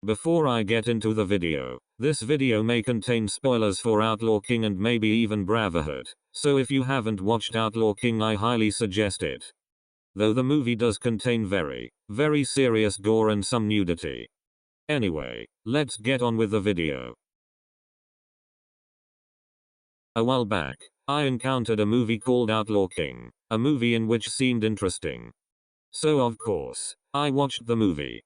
Before I get into the video, this video may contain spoilers for Outlaw King and maybe even Brotherhood, so if you haven't watched Outlaw King I highly suggest it. Though the movie does contain very, very serious gore and some nudity. Anyway, let's get on with the video. A while back, I encountered a movie called Outlaw King, a movie in which seemed interesting. So of course, I watched the movie.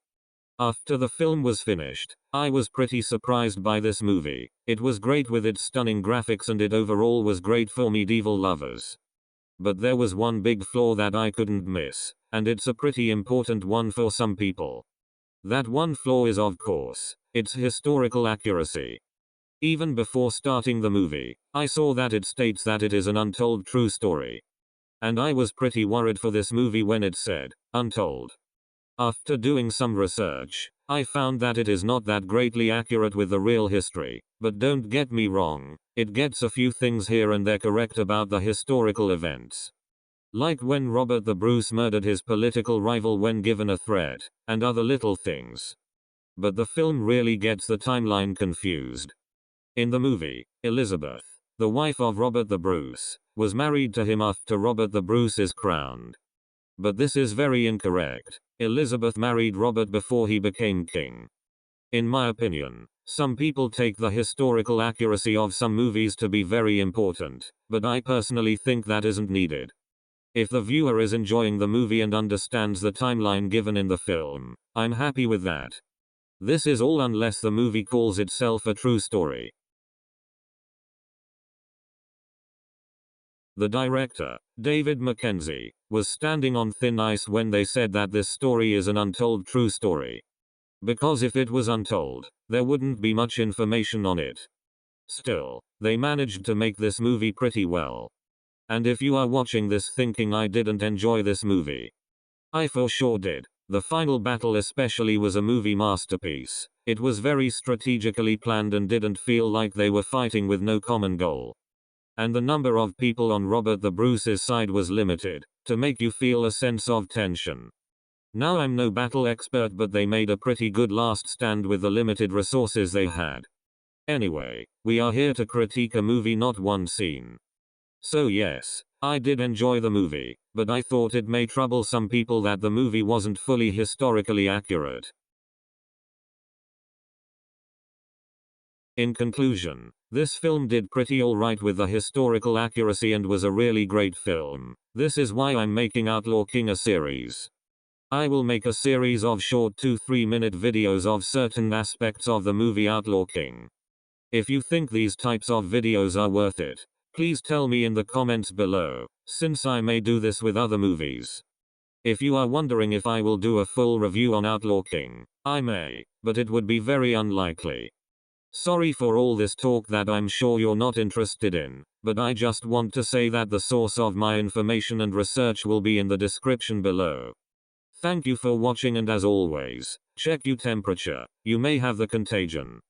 After the film was finished, I was pretty surprised by this movie. It was great with its stunning graphics and it overall was great for medieval lovers. But there was one big flaw that I couldn't miss, and it's a pretty important one for some people. That one flaw is of course, its historical accuracy. Even before starting the movie, I saw that it states that it is an untold true story. And I was pretty worried for this movie when it said, untold. After doing some research, I found that it is not that greatly accurate with the real history, but don't get me wrong, it gets a few things here and there correct about the historical events. Like when Robert the Bruce murdered his political rival when given a threat, and other little things. But the film really gets the timeline confused. In the movie, Elizabeth, the wife of Robert the Bruce, was married to him after Robert the Bruce is crowned. But this is very incorrect. Elizabeth married Robert before he became king. In my opinion, some people take the historical accuracy of some movies to be very important, but I personally think that isn't needed. If the viewer is enjoying the movie and understands the timeline given in the film, I'm happy with that. This is all unless the movie calls itself a true story. The director, David Mackenzie, was standing on thin ice when they said that this story is an untold true story. Because if it was untold, there wouldn't be much information on it. Still, they managed to make this movie pretty well. And if you are watching this thinking I didn't enjoy this movie, I for sure did. The final battle especially was a movie masterpiece. It was very strategically planned and didn't feel like they were fighting with no common goal. And the number of people on Robert the Bruce's side was limited, to make you feel a sense of tension. Now I'm no battle expert but they made a pretty good last stand with the limited resources they had. Anyway, we are here to critique a movie not one scene. So yes, I did enjoy the movie, but I thought it may trouble some people that the movie wasn't fully historically accurate. In conclusion, this film did pretty alright with the historical accuracy and was a really great film. This is why I'm making Outlaw King a series. I will make a series of short 2-3 minute videos of certain aspects of the movie Outlaw King. If you think these types of videos are worth it, please tell me in the comments below, since I may do this with other movies. If you are wondering if I will do a full review on Outlaw King, I may, but it would be very unlikely. Sorry for all this talk that I'm sure you're not interested in, but I just want to say that the source of my information and research will be in the description below. Thank you for watching and as always, check your temperature, you may have the contagion.